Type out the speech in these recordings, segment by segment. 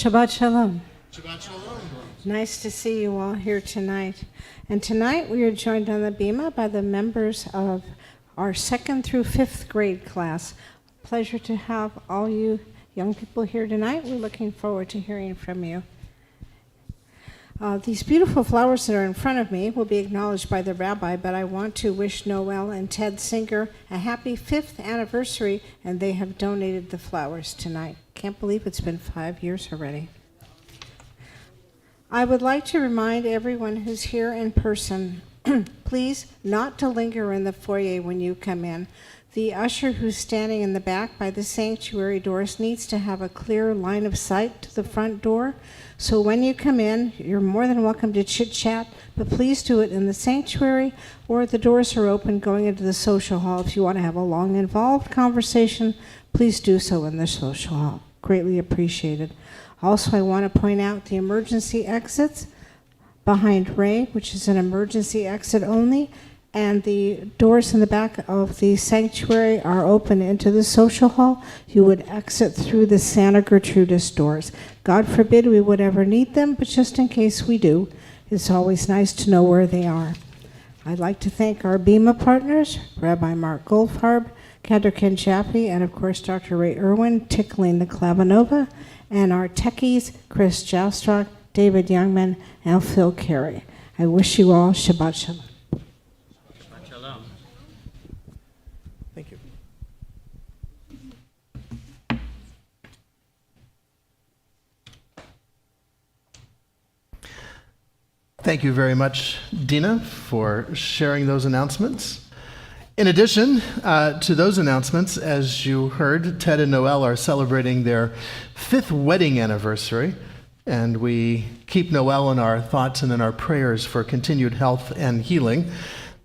Shabbat Shalom. Shabbat Shalom. Nice to see you all here tonight. And tonight we are joined on the bima by the members of our 2nd through 5th grade class. Pleasure to have all you young people here tonight. We're looking forward to hearing from you. These beautiful flowers that are in front of me will be acknowledged by the Rabbi, but I want to wish Noel and Ted Singer a happy 5th anniversary, and they have donated the flowers tonight. Can't believe it's been 5 years already. I would like to remind everyone who's here in person, please not to linger in the foyer when you come in. The usher who's standing in the back by the sanctuary doors needs to have a clear line of sight to the front door. So when you come in, you're more than welcome to chit-chat, but please do it in the sanctuary, or the doors are open going into the social hall. If you want to have a long, involved conversation, please do so in the social hall. Greatly appreciated. Also, I want to point out the emergency exits behind Ray, which is an emergency exit only, and the doors in the back of the sanctuary are open into the social hall. You would exit through the Santa Gertrudis doors. God forbid we would ever need them, but just in case we do, it's always nice to know where they are. I'd like to thank our Bima partners, Rabbi Mark Goldfarb, Cantor Jaffe, and of course Dr. Ray Irwin, tickling the clavinova, and our techies, Chris Jastrock, David Youngman, and Phil Carey. I wish you all Shabbat Shalom. Shabbat Shalom. Thank you. Thank you very much, Dina, for sharing those announcements. In addition to those announcements, as you heard, Ted and Noel are celebrating their 5th wedding anniversary, and we keep Noel in our thoughts and in our prayers for continued health and healing.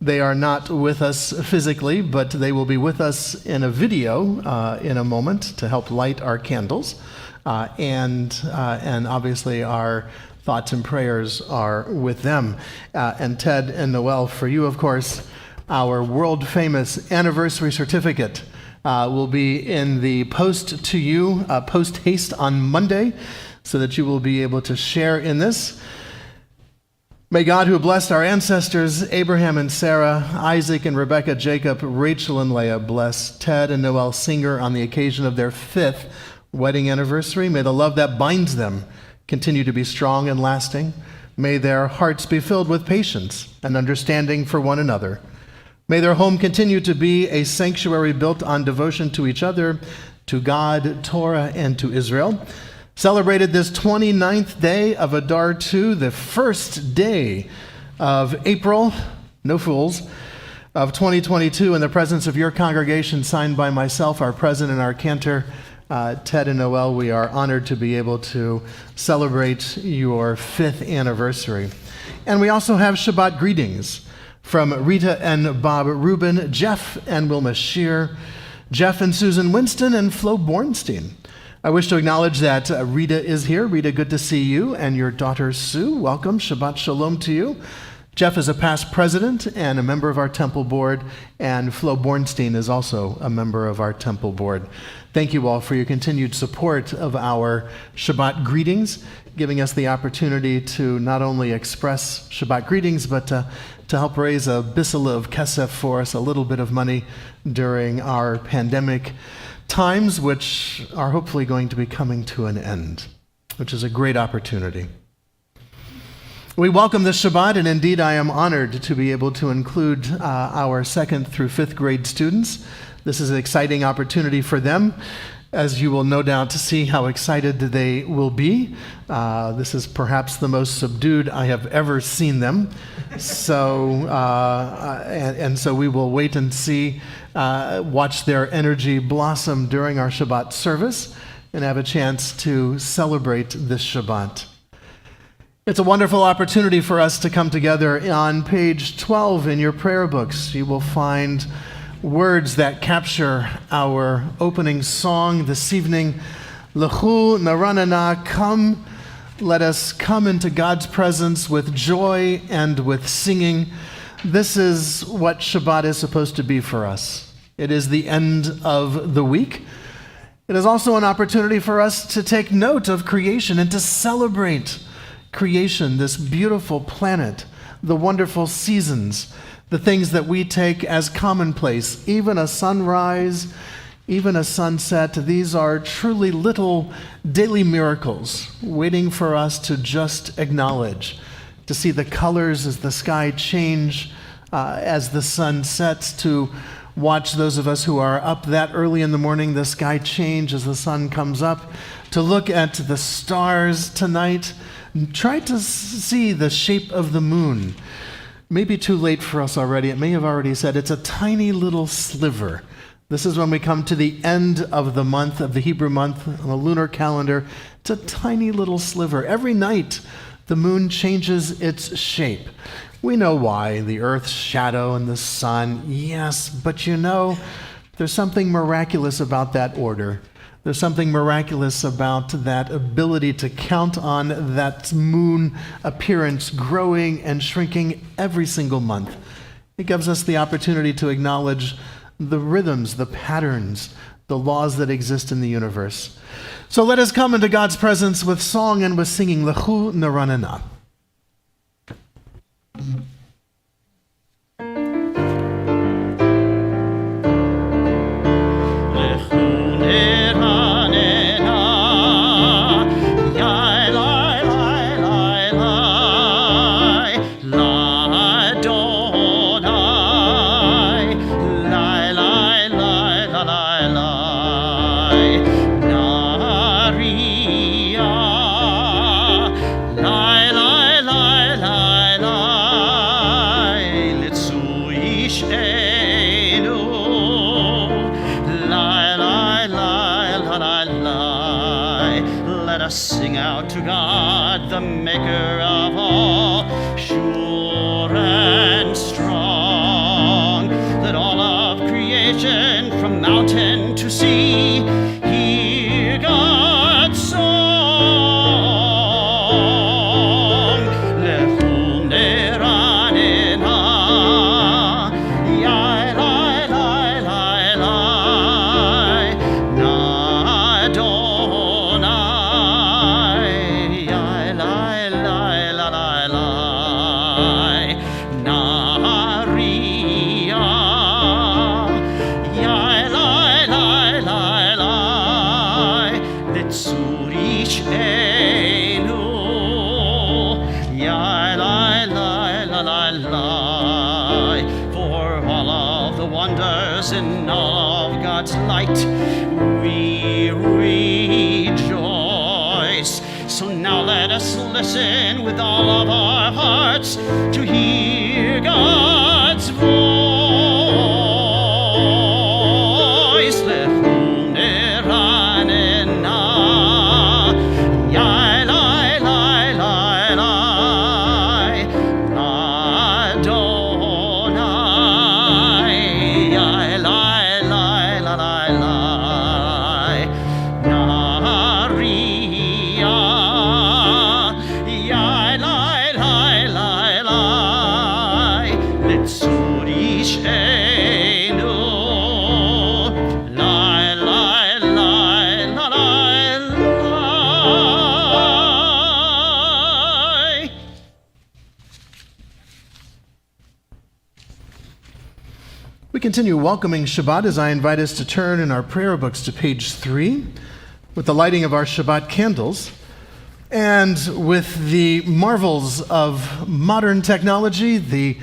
They are not with us physically, but they will be with us in a video in a moment to help light our candles, and obviously our thoughts and prayers are with them. And Ted and Noel, for you, of course, our world-famous anniversary certificate will be in the post to you, post haste on Monday, so that you will be able to share in this. May God, who blessed our ancestors, Abraham and Sarah, Isaac and Rebekah, Jacob, Rachel and Leah, bless Ted and Noel Singer on the occasion of their 5th wedding anniversary. May the love that binds them continue to be strong and lasting. May their hearts be filled with patience and understanding for one another. May their home continue to be a sanctuary built on devotion to each other, to God, Torah, and to Israel. Celebrated this 29th day of Adar II, the first day of April, no fools, of 2022, in the presence of your congregation, signed by myself, our president, and our cantor, Ted and Noel. We are honored to be able to celebrate your 5th anniversary. And we also have Shabbat Greetings from Rita and Bob Rubin, Jeff and Wilma Shear, Jeff and Susan Winston, and Flo Bornstein. I wish to acknowledge that Rita is here. Rita, good to see you, and your daughter Sue. Welcome. Shabbat Shalom to you. Jeff is a past president and a member of our temple board, and Flo Bornstein is also a member of our temple board. Thank you all for your continued support of our Shabbat Greetings, giving us the opportunity to not only express Shabbat Greetings, but to help raise a bissel of kesef for us, a little bit of money during our pandemic times, which are hopefully going to be coming to an end, which is a great opportunity. We welcome this Shabbat, and indeed I am honored to be able to include our 2nd through 5th grade students. This is an exciting opportunity for them, as you will no doubt see how excited they will be. This is perhaps the most subdued I have ever seen them. So, and so we will wait and see, watch their energy blossom during our Shabbat service and have a chance to celebrate this Shabbat. It's a wonderful opportunity for us to come together. On page 12 in your prayer books, you will find words that capture our opening song this evening. Lechu naranana, come, let us come into God's presence with joy and with singing. This is what Shabbat is supposed to be for us. It is the end of the week. It is also an opportunity for us to take note of creation and to celebrate creation, this beautiful planet, the wonderful seasons, the things that we take as commonplace, even a sunrise, even a sunset. These are truly little daily miracles waiting for us to just acknowledge, to see the colors as the sky change, as the sun sets, to watch those of us who are up that early in the morning, the sky change as the sun comes up, to look at the stars tonight, try to see the shape of the moon. Maybe too late for us already. It may have already said it's a tiny little sliver. This is when we come to the end of the month, of the Hebrew month on the lunar calendar. It's a tiny little sliver. Every night, the moon changes its shape. We know why, the Earth's shadow and the sun. Yes, but you know, there's something miraculous about that order. There's something miraculous about that ability to count on that moon appearance growing and shrinking every single month. It gives us the opportunity to acknowledge the rhythms, the patterns, the laws that exist in the universe. So let us come into God's presence with song and with singing, Lechu naranana. Sing out to God, the maker of all, sure and strong. Let all of creation, from mountain to sea, hear God's song. Lechu neranena, yai lai lai lai lai, na Adonai. In all of God's light, we rejoice. So now let us listen with all of our hearts to hear God's voice. Lechu neranena, yai lai lai lai lai, Adonai. La la continue welcoming Shabbat as I invite us to turn in our prayer books to page 3 with the lighting of our Shabbat candles and with the marvels of modern technology, the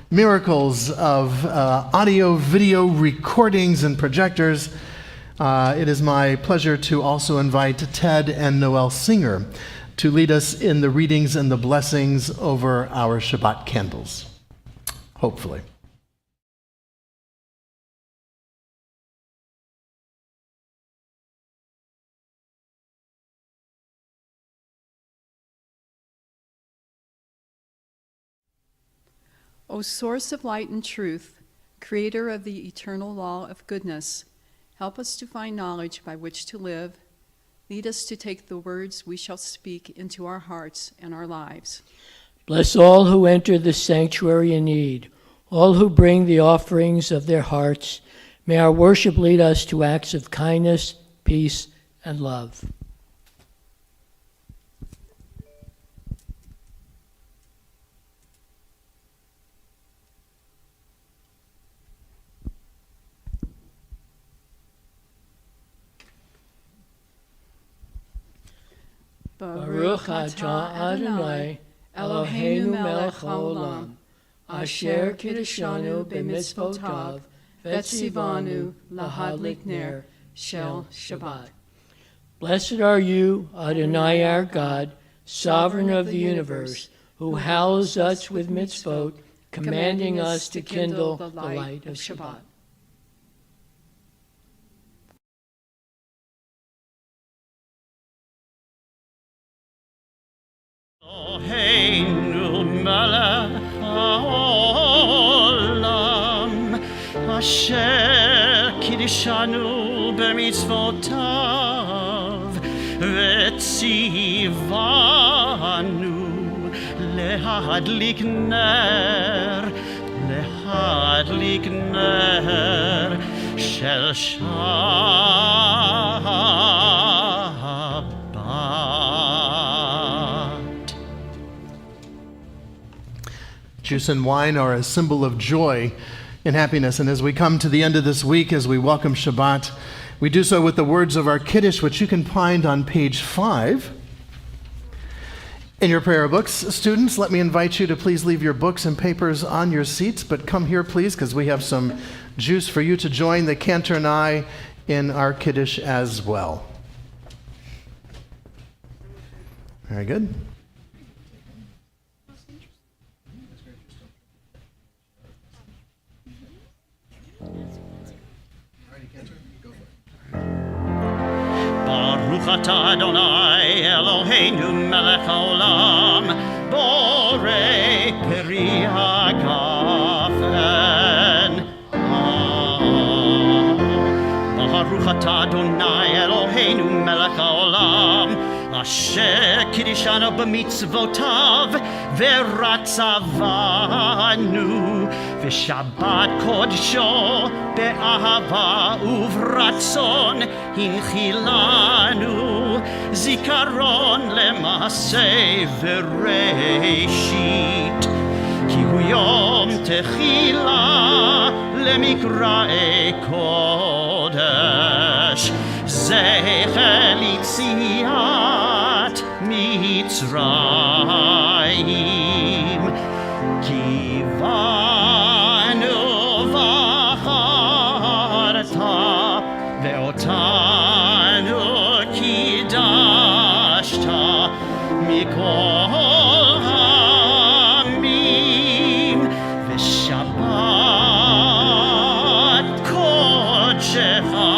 miracles of audio, video recordings and projectors. It is my pleasure to also invite Ted and Noel Singer to lead us in the readings and the blessings over our Shabbat candles. Hopefully. O source of light and truth, creator of the eternal law of goodness, help us to find knowledge by which to live. Lead us to take the words we shall speak into our hearts and our lives. Bless all who enter the sanctuary in need, all who bring the offerings of their hearts. May our worship lead us to acts of kindness, peace, and love. Baruch atah Adonai, Eloheinu melech haolam, asher kiddushanu b'mitzvotav, v'tzivanu lahadlik ner shel Shabbat. Blessed are you, Adonai our God, sovereign of the universe, who hallows us with mitzvot, commanding us to kindle the light of Shabbat. Eloheinu melech haolam, asher kiddushanu b'mitzvotav, v'tzivanu lehadlik ner shel Shabbat. Juice and wine are a symbol of joy and happiness. And as we come to the end of this week, as we welcome Shabbat, we do so with the words of our Kiddush, which you can find on page 5 in your prayer books. Students, let me invite you to please leave your books and papers on your seats, but come here, please, because we have some juice for you to join the Cantor and I in our Kiddush as well. Very good. Baruch atah Adonai Eloheinu melech haolam, borei peri hagafen. Baruch atah Adonai Eloheinu melech haolam, asher kiddushanu b'mitzvotav, v'ratzavanu v'shabbat kodsho be'ahava uvratzon hinchilanu zikaron lemaseh v'reishit ki hu yom techila lemikra'e kodesh zecher litziat Mitzrayim kivanu v'charta ve'otanu kidashta mikol hamim v'shabbat kodshecha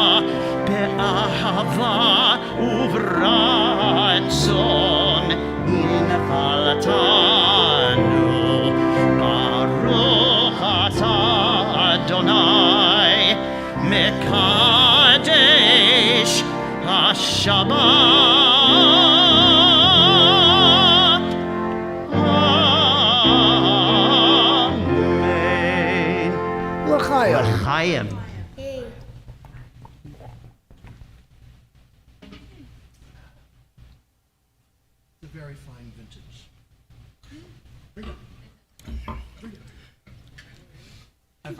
be'ahava uvratzon infalatanu Baruch atah Adonai mekadesh HaShabbat. Amen. L'chaim. A very fine vintage. I've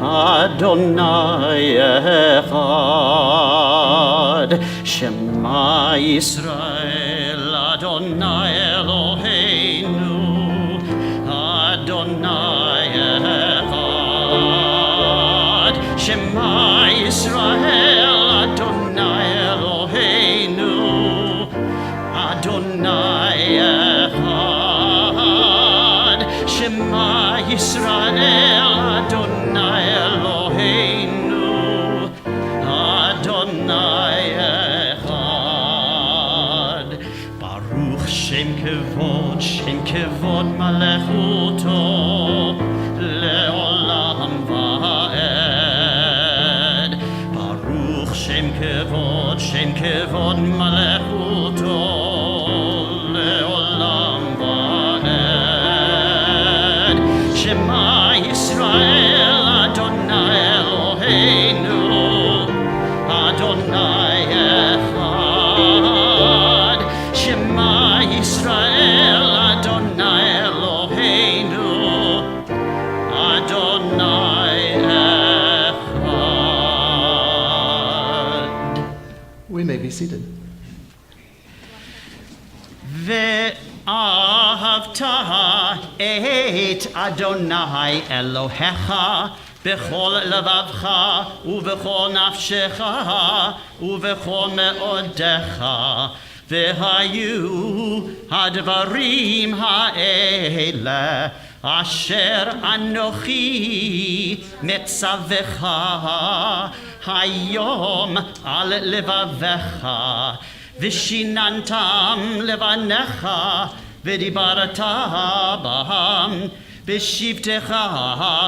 Adonai echad. Shema Yisrael, Adonai Eloheinu, Adonai echad. Shema Yisrael, Adonai Eloheinu, Adonai echad. Shema Yisrael, Adonai Eloheinu, Adonai echad. Baruch Shem Kevod Malechuto, Leolam Va'ed. Baruch Shem Kevod Malechuto, Leolam Va'ed. Shema Yisrael, Adonai Eloheinu, Adonai echad. Shema Yisrael, Adonai Eloheinu, Adonai echad. We may be seated. Ve'ahavta et Adonai Elohecha b'chol levavcha u'b'chol nafshecha u'b'chol me'odecha ve'hayu hadvarim ha'ele asher anochi metzavecha hayom al levavecha Vishinantam levanecha v'dibarata baham b'shivtecha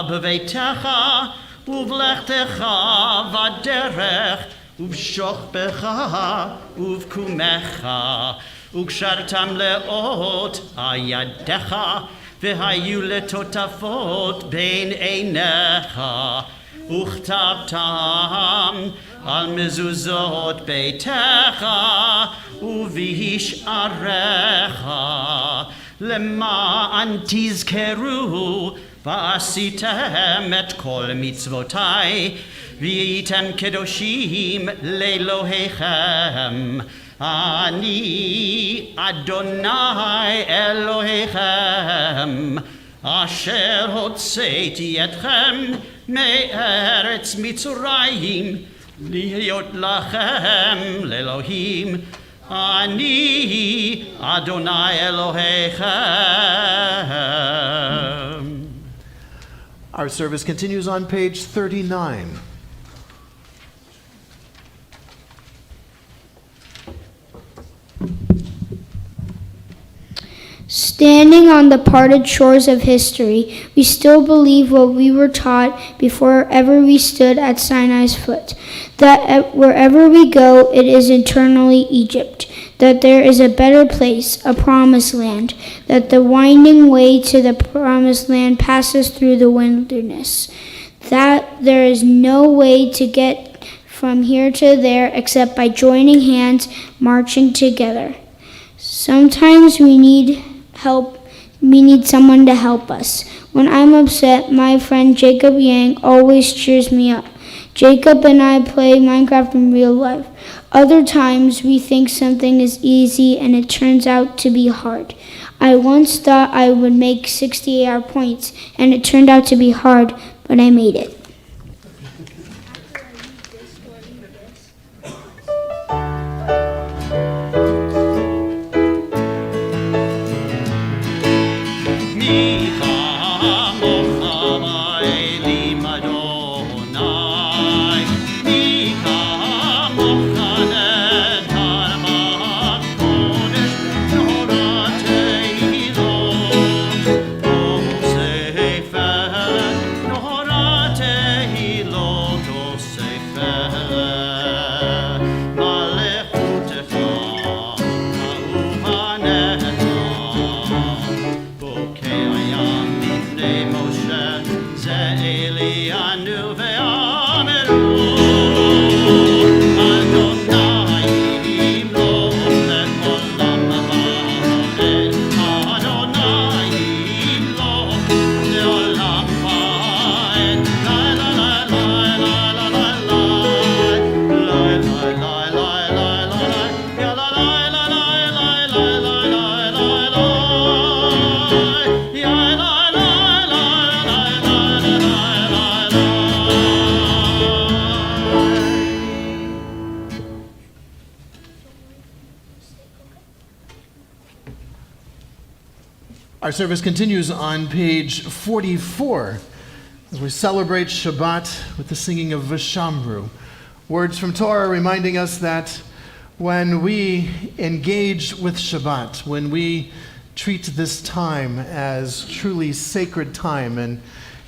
b'veitecha uvlechtecha v'derech uv'shochbecha uv'kumecha ukshartam leot ayadecha v'hayu letotafot bein einecha Uchtavtam al mezuzot beitecha uvish arecha lema'an tizkeru va'asitem et kol mitzvotai v'item kedoshim le'Elohechem ani Adonai Elohechem asher hotzeiti etchem me'eretz Mitzrayim lihiyot lachem le'Elohim ani Adonai Elohechem. Our service continues on page 39. Standing on the parted shores of history, we still believe what we were taught before ever we stood at Sinai's foot, that wherever we go, it is eternally Egypt, that there is a better place, a promised land, that the winding way to the promised land passes through the wilderness, that there is no way to get from here to there except by joining hands, marching together. Sometimes we need help. We need someone to help us. When I'm upset, my friend Jacob Yang always cheers me up. Jacob and I play Minecraft in real life. Other times we think something is easy and it turns out to be hard. I once thought I would make 60 AR points and it turned out to be hard, but I made it. Norate Our service continues on page 44 as we celebrate Shabbat with the singing of Vishamru, words from Torah reminding us that when we engage with Shabbat, when we treat this time as truly sacred time and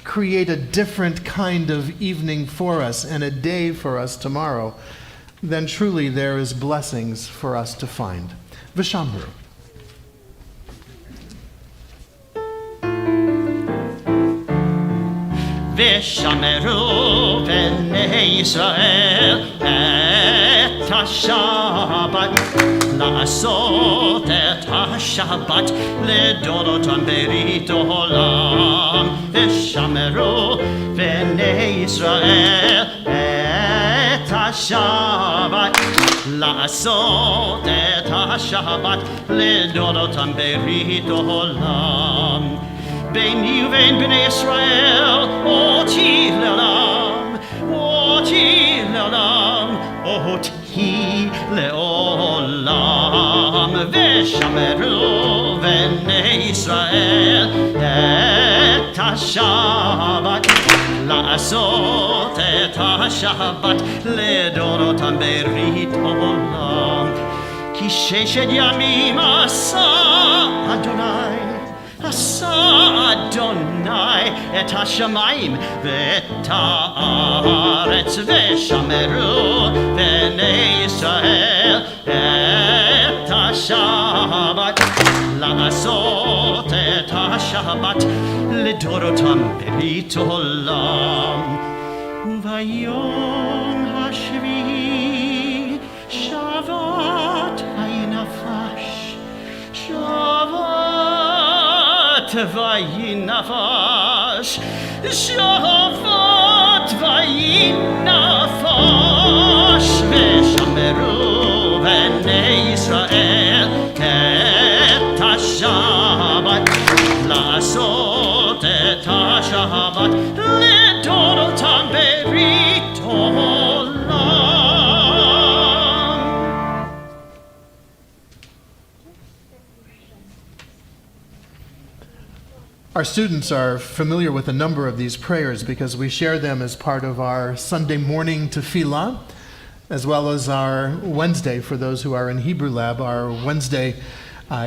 create a different kind of evening for us and a day for us tomorrow, then truly there is blessings for us to find. Vishamru. ושמרו בני ישראל את השבת, לעשות את השבת לדורותם ברית עולם. ושמרו בני ישראל את השבת, לעשות את השבת לדורותם ברית עולם. ביני ובין בני ישראל אותי לעולם, אותי לעולם, אותי לעולם. ושמרו בני ישראל את השבת, לעשות את השבת לדורותם ברית עולם. כי ששת ימים עשה אדוני, עשה אדוני את השמיים ואת הארץ. ושמרו בני ישראל את השבת, לעשות את השבת לדורותם ברית עולם. וביום השביעי שבת הנפש, שבת וינפש, שבת וינפש. ושמרו בני ישראל את השבת, לעשות את השבת לדורותם ברית עולם. Our students are familiar with a number of these prayers because we share them as part of our Sunday morning tefillah, as well as our Wednesday, for those who are in Hebrew Lab, our Wednesday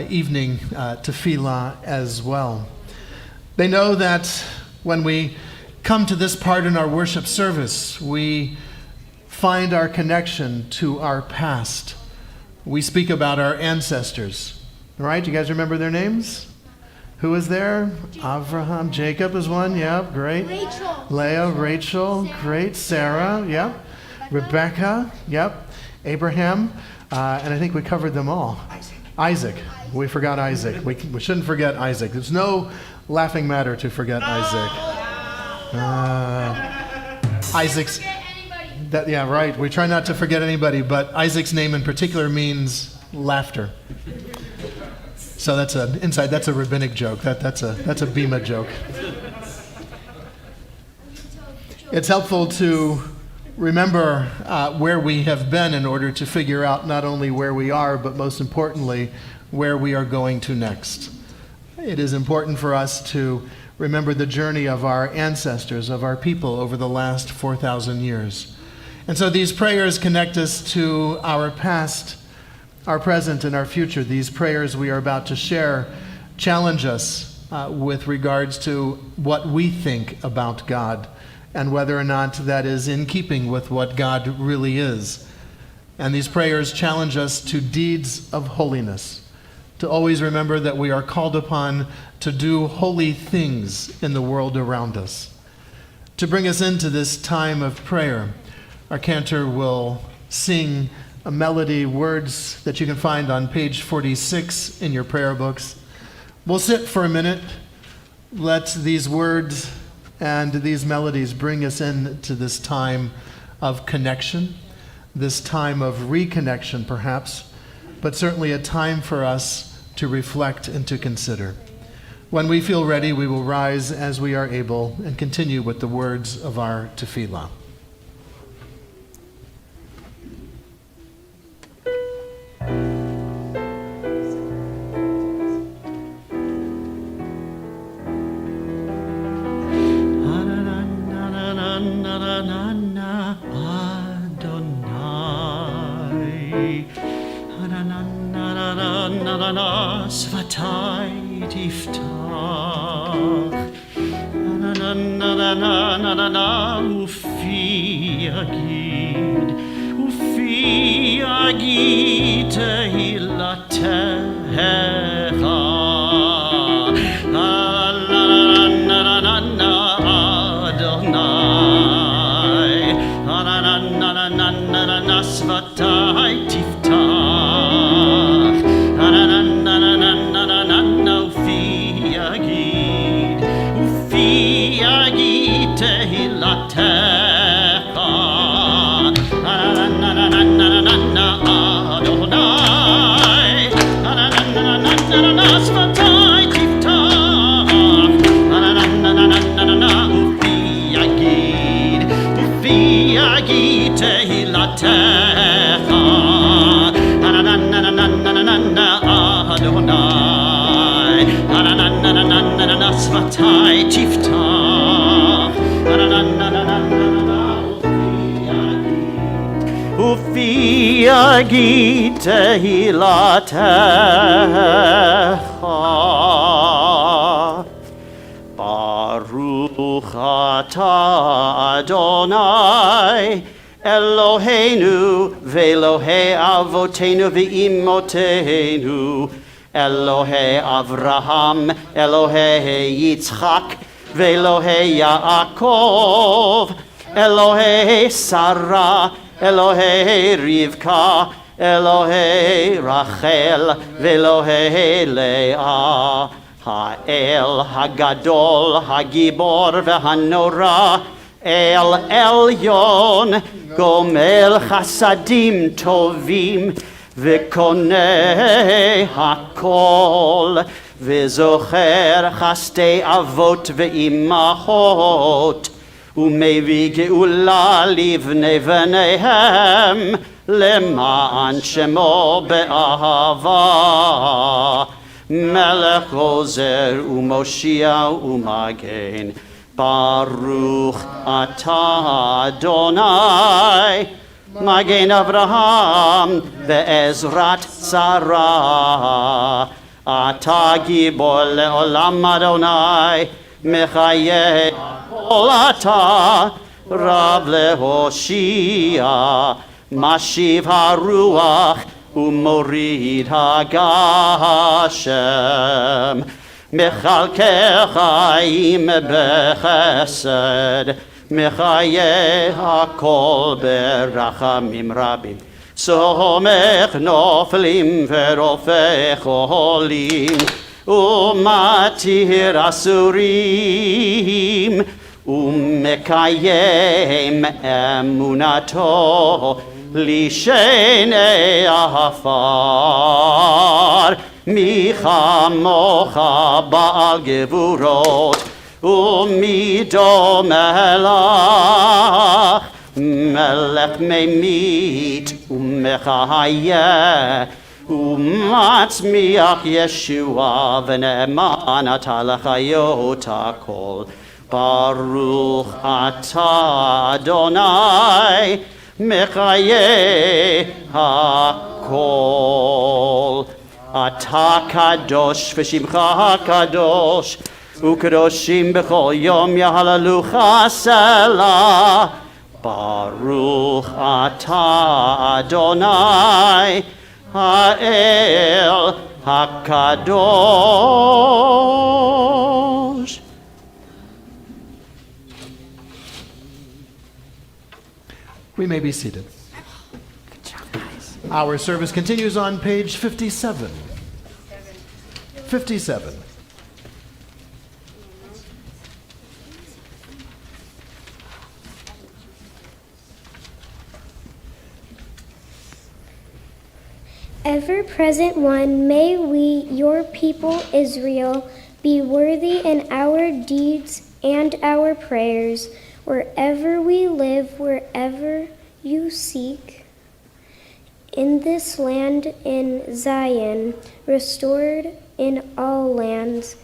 evening tefillah as well. They know that when we come to this part in our worship service, we find our connection to our past. We speak about our ancestors. All right, you guys remember their names? Who is there? Abraham, Jacob is one, yeah, great. Rachel. Leah, Rachel, great. Sarah, yep. Rebecca, yep. Abraham, and I think we covered them all. Isaac. We forgot Isaac. We shouldn't forget Isaac. There's no laughing matter to forget Isaac. Isaac's, yeah, right. We try not to forget anybody, but Isaac's name in particular means laughter. So that's a inside. That's a rabbinic joke. That's a Bima joke. It's helpful to remember where we have been in order to figure out not only where we are, but most importantly, where we are going to next. It is important for us to remember the journey of our ancestors, of our people over the last 4,000 years. And so these prayers connect us to our past, our present, and our future. These prayers we are about to share challenge us with regards to what we think about God and whether or not that is in keeping with what God really is. And these prayers challenge us to deeds of holiness, to always remember that we are called upon to do holy things in the world around us. To bring us into this time of prayer, our cantor will sing a melody, words that you can find on page 46 in your prayer books. We'll sit for a minute. Let these words and these melodies bring us into this time of connection, this time of reconnection perhaps, but certainly a time for us to reflect and to consider. When we feel ready, we will rise as we are able and continue with the words of our tefillah. na svatai tiftach. Na na na na na na na na ufi agid tehilatecha. Na na na na na na na Adonai. Na na na na na na na na svatai tiftach. Na na na na na na na na na ufi agid tehilatecha. Na na na na na na na na Adonai. Na na na na na na na svatai tiftach. Na na na na na na na ufi agid tehilatecha. Na na na na na na na na Adonai. Na na na na na na na svatai tiftach. Na na na na na na na ufi agid tehilatecha. Baruch atah Adonai Eloheinu ve'Elohei avotenu ve'imotenu Elohei Avraham Elohei Yitzchak ve'Elohei Yaakov Elohei Sarah Elohei Rivka Elohei Rachel ve'Elohei Leah Ha'el Hagadol Hagibor ve'Hanora El Elyon Gomel Chasadim Tovim V'koneh Hakol V'zocher Chastei Avot Ve'imachot Umevi Geula Livnei V'neihem Leman Shemo Be'ahava Melech Ozer Umoshia Umagen Baruch atah Adonai Magen Avraham ve'ezrat Sarah Atah gibor le'olam Adonai Mechayeh kol atah Rav le'hoshia Mashiv haruach Umorid hagashem Mechalkeh chaim bechesed Mechayeh hakol berachamim rabim Somech noflim verofech olim Umatir asurim Umekayem emunato Lishenei afar Micha mocha ba'al gevurot Umido melach Melech memit umechayeh Umatzmiach Yeshua v'ne'eman atalachayot hakol Baruch atah Adonai Mechayeh hakol Atah kadosh v'shimcha kadosh Ukadoshim b'chol yom yahalalucha selah Baruch atah Adonai Ha'el HaKadosh. We may be seated. Our service continues on page 57. 57. Ever-present one, may we, your people Israel, be worthy in our deeds and our prayers, wherever we live, wherever you seek. In this land, in Zion, restored in all lands,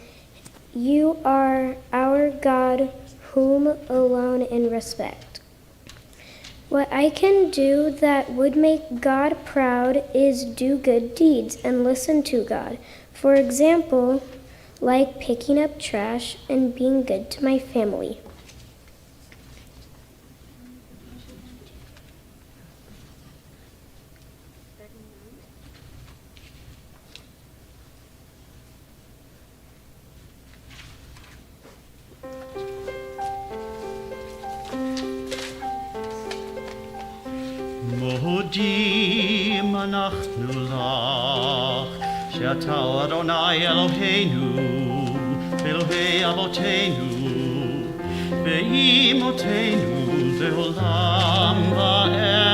you are our God, whom alone in respect. What I can do that would make God proud is do good deeds and listen to God. For example, like picking up trash and being good to my family. מודים אנחנו לך, שאתה אדוני אלוהינו, אלוהי אבותינו, ואימותינו לעולם ועד.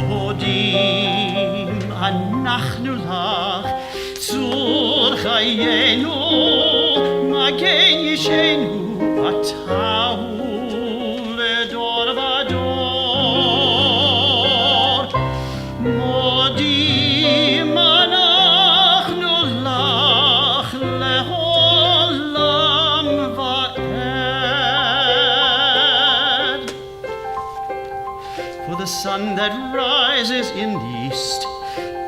מודים אנחנו לך, צור חיינו, מגן ישנו, אתה הוא לדור ודור. מודים אנחנו לך לעולם ועד. For the sun that rises in the east,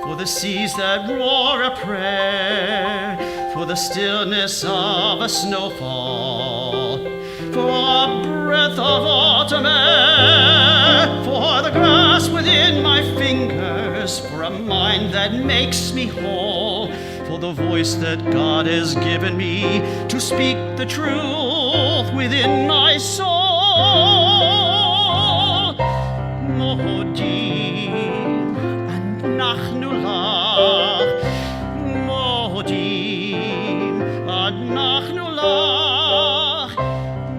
for the seas that roar a prayer, for the stillness of a snowfall, for a breath of autumn air, for the grass within my fingers, for a mind that makes me whole, for the voice that God has given me to speak the truth within my soul. Mohodim anachnu lach, mohodim anachnu lach,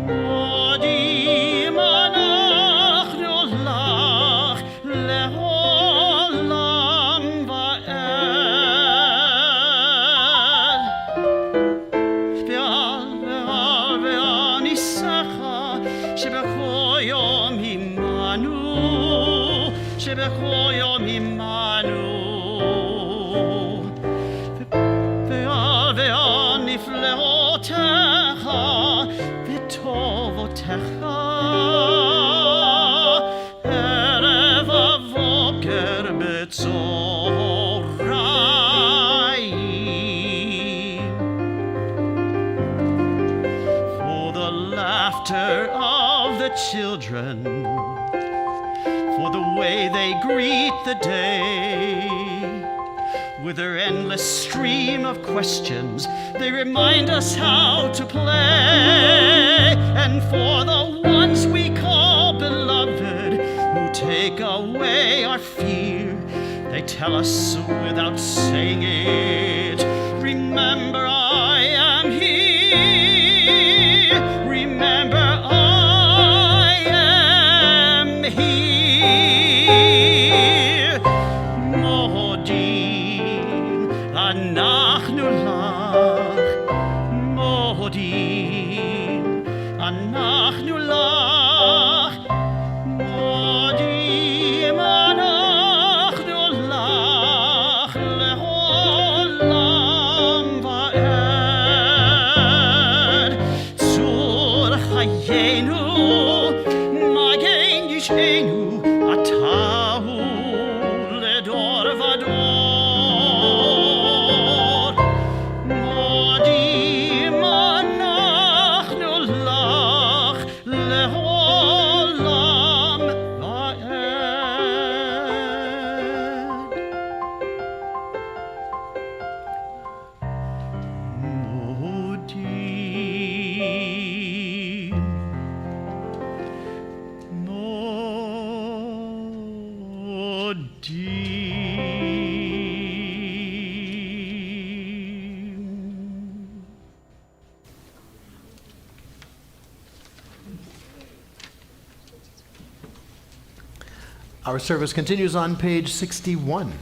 mohodim anachnu lach le'olam va'ed. Ve'al ve'al ve'anisecha shebechol yom imanu, shebechol yom imanu. Ve'al ve'al nifleotecha v'tovotecha, erev avoker b'tzoraim. For the laughter of the children, for the way they greet the day, with their endless stream of questions, they remind us how to play. And for the ones we call beloved, who take away our fear, they tell us without saying it, remember I am here. Remember I am here. Mohodim anachnu lach, mohodim anachnu lach, mohodim anachnu lach le'olam va'ed. Tzur chayenu, magen yishenu, atahu ledor vador. Modim anachnu lach le'olam va'ed. Our service continues on page 61.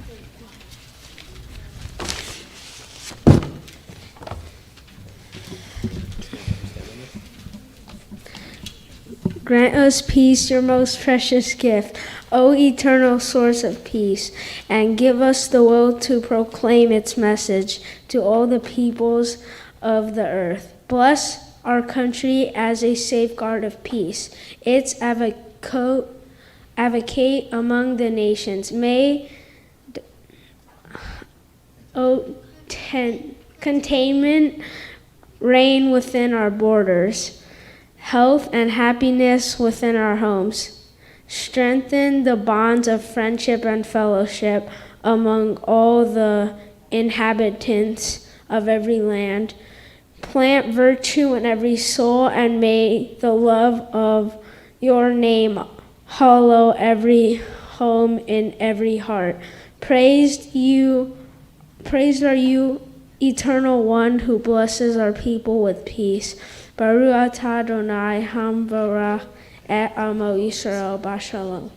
Grant us peace, your most precious gift, O eternal source of peace, and give us the will to proclaim its message to all the peoples of the earth. Bless our country as a safeguard of peace. Its advocate among the nations. May containment reign within our borders, health and happiness within our homes. Strengthen the bonds of friendship and fellowship among all the inhabitants of every land. Plant virtue in every soul, and may the love of your name hallow every home in every heart. Praised are you, Eternal One, who blesses our people with peace. Baruch atah Adonai hamvarach et amo Yisrael b'shalom.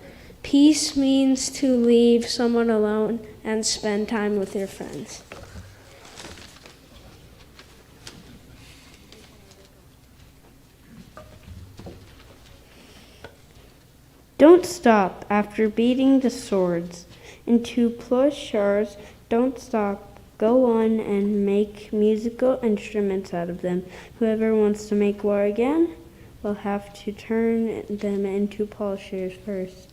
Peace means to leave someone alone and spend time with your friends. Don't stop after beating the swords into plowshares. Don't stop. Go on and make musical instruments out of them. Whoever wants to make war again will have to turn them into plowshares first.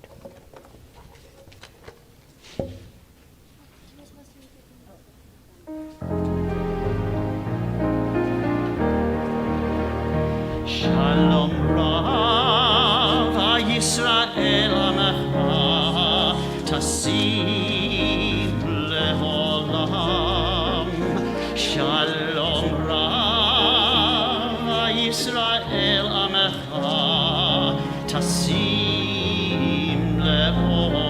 Shalom Rav Yisrael Amecha Tasim Leolam. Shalom Rav Yisrael Amecha Tasim Leolam.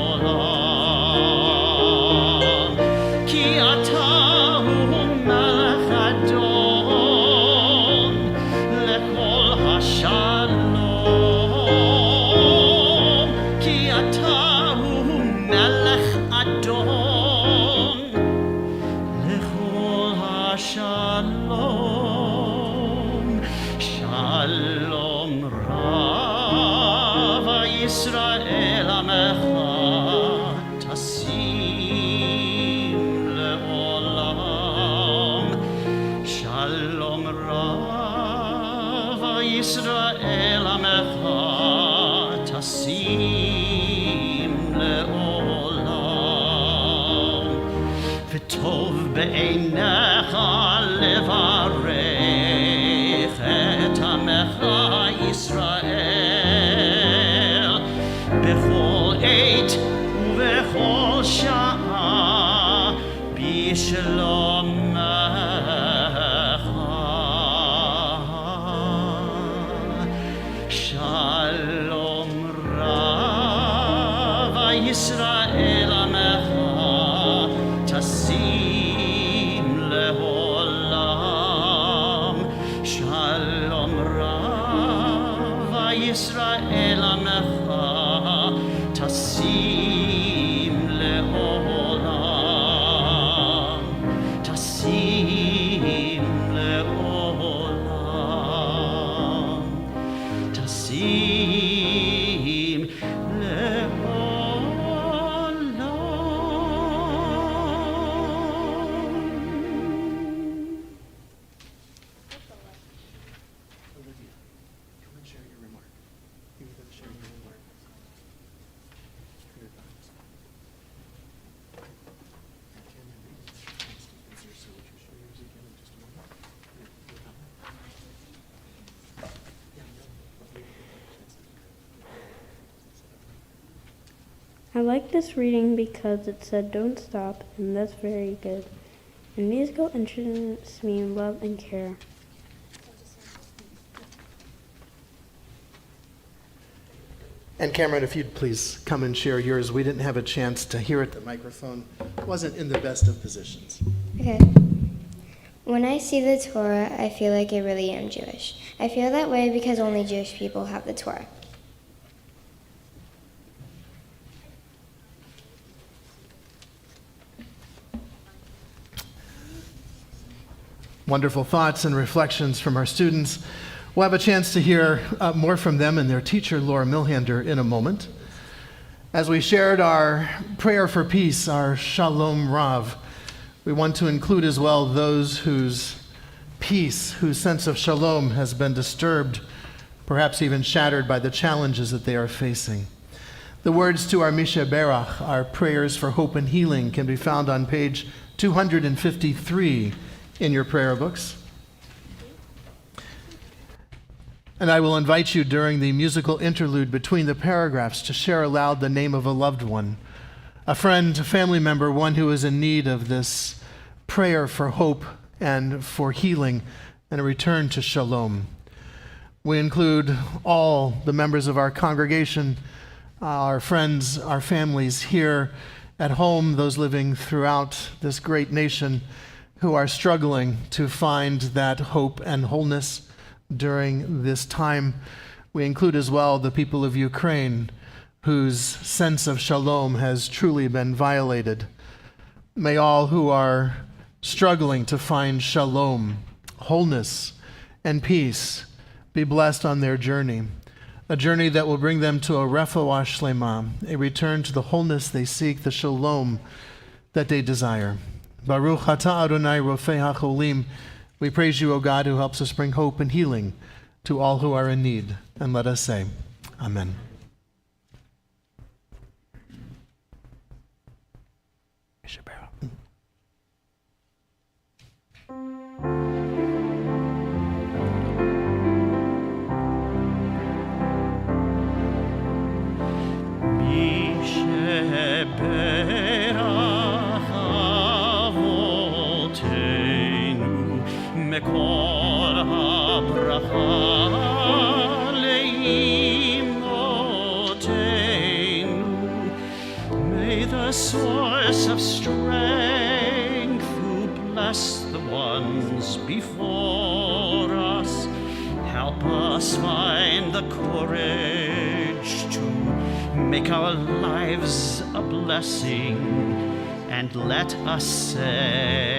Ki ata hu melech adon lechol hashalom. Ki ata hu melech adon lechol hashalom. Shalom Rav Yisrael Amecha Tasim Leolam. Shalom Rav Yisrael Amecha Tasim Leolam. V'tov be'einecha levarech et Amecha Yisrael bechol eit uvechol sha'a b'shalomecha. Shalom Rav Yisrael Amecha Tasim Leolam. Shalom Rav Yisrael Amecha Tasim Leolam. Tasim Leolam. Tasim Leolam. I like this reading because it said don't stop, and that's very good. And musical instruments mean love and care. And Cameron, if you'd please come and share yours. We didn't have a chance to hear it. The microphone wasn't in the best of positions. Okay. When I see the Torah, I feel like I really am Jewish. I feel that way because only Jewish people have the Torah. Wonderful thoughts and reflections from our students. We'll have a chance to hear more from them and their teacher, Laura Milhander, in a moment. As we shared our prayer for peace, our Shalom Rav, we want to include as well those whose peace, whose sense of shalom has been disturbed, perhaps even shattered by the challenges that they are facing. The words to our Misha Berach, our prayers for hope and healing, can be found on page 253 in your prayer books. And I will invite you during the musical interlude between the paragraphs to share aloud the name of a loved one, a friend, a family member, one who is in need of this prayer for hope and for healing and a return to shalom. We include all the members of our congregation, our friends, our families here at home, those living throughout this great nation who are struggling to find that hope and wholeness during this time. We include as well the people of Ukraine whose sense of shalom has truly been violated. May all who are struggling to find shalom, wholeness, and peace be blessed on their journey, a journey that will bring them to a refuah shlema, a return to the wholeness they seek, the shalom that they desire. Baruch atah Adonai rofei hacholim. We praise you, O God, who helps us bring hope and healing to all who are in need. And let us say, Amen. מקור הברכה לאמותינו. May the source of strength who bless the ones before us help us find the courage to make our lives a blessing, and let us say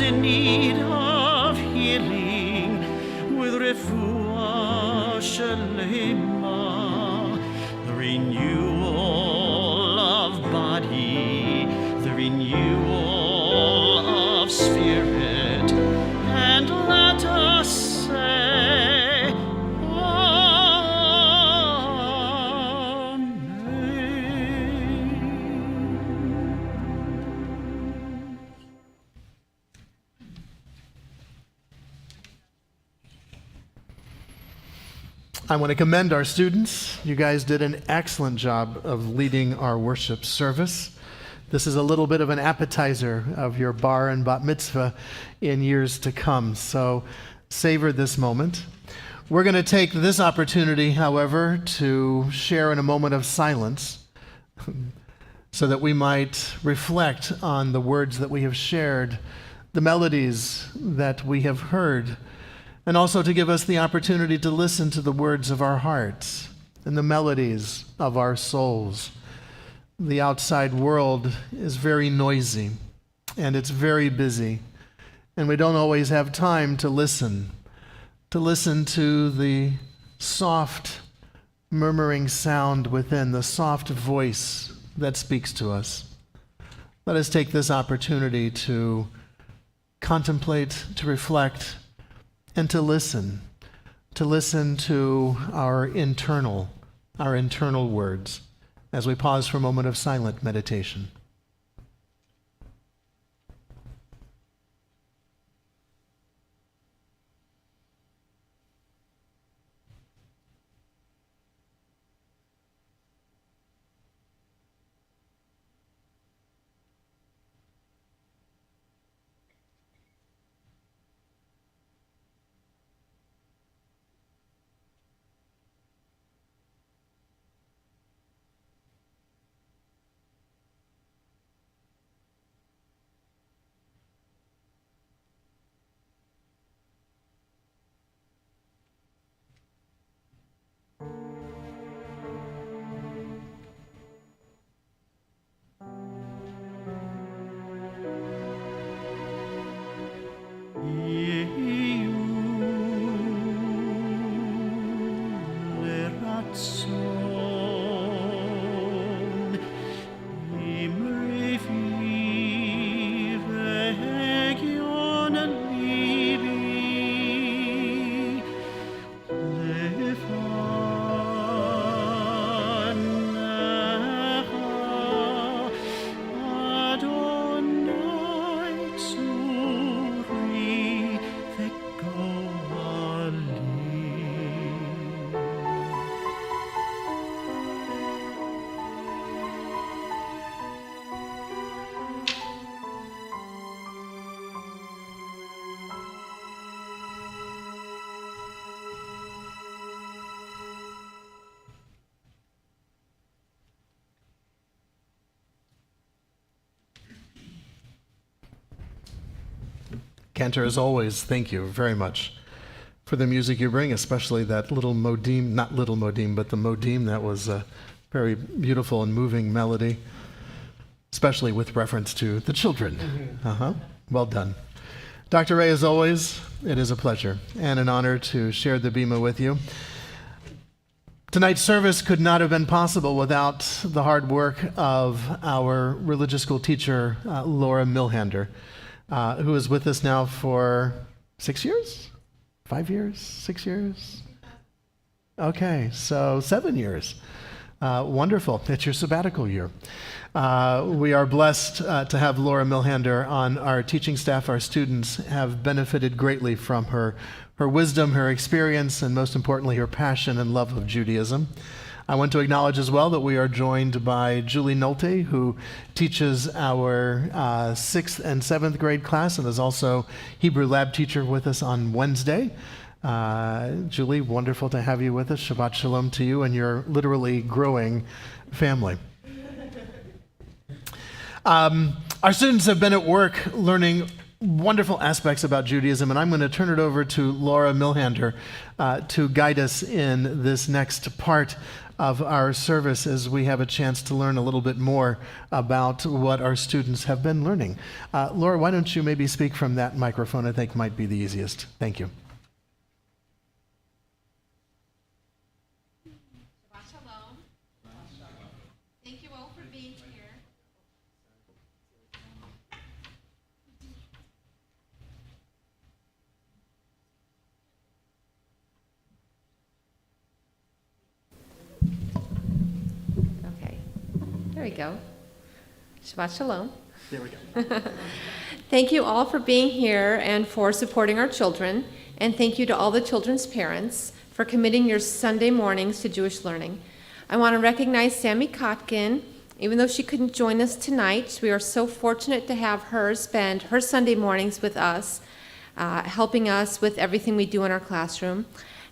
in need of healing with refuah shalema, the renewal of body, the renewal of spirit, and let us say I want to commend our students. You guys did an excellent job of leading our worship service. This is a little bit of an appetizer of your bar and bat mitzvah in years to come, so savor this moment. We're going to take this opportunity, however, to share in a moment of silence so that we might reflect on the words that we have shared, the melodies that we have heard, and also to give us the opportunity to listen to the words of our hearts and the melodies of our souls. The outside world is very noisy and it's very busy, and we don't always have time to listen to the soft murmuring sound within, the soft voice that speaks to us. Let us take this opportunity to contemplate, to reflect, and to listen to our internal words as we pause for a moment of silent meditation. Cantor, as always, thank you very much for the music you bring, especially that little modim, not little modim, but the modim that was a very beautiful and moving melody, especially with reference to the children. Well done. Dr. Ray, as always, it is a pleasure and an honor to share the Bima with you. Tonight's service could not have been possible without the hard work of our religious school teacher, Laura Milhander, who is with us now for 6 years? 5 years? 6 years? Okay, so 7 years. Wonderful. It's your sabbatical year. We are blessed to have Laura Milhander on our teaching staff. Our students have benefited greatly from her wisdom, her experience, and most importantly, her passion and love of Judaism. I want to acknowledge as well that we are joined by Julie Nolte, who teaches our 6th and 7th grade class and is also Hebrew lab teacher with us on Wednesday. Julie, wonderful to have you with us. Shabbat Shalom to you and your literally growing family. Our students have been at work learning wonderful aspects about Judaism, and I'm going to turn it over to Laura Milhander to guide us in this next part of our service as we have a chance to learn a little bit more about what our students have been learning. Laura, why don't you maybe speak from that microphone? I think might be the easiest. Thank you. There we go. Shabbat Shalom. There we go. Thank you all for being here and for supporting our children. And thank you to all the children's parents for committing your Sunday mornings to Jewish learning. I want to recognize Sammy Kotkin. Even though she couldn't join us tonight, we are so fortunate to have her spend her Sunday mornings with us, helping us with everything we do in our classroom.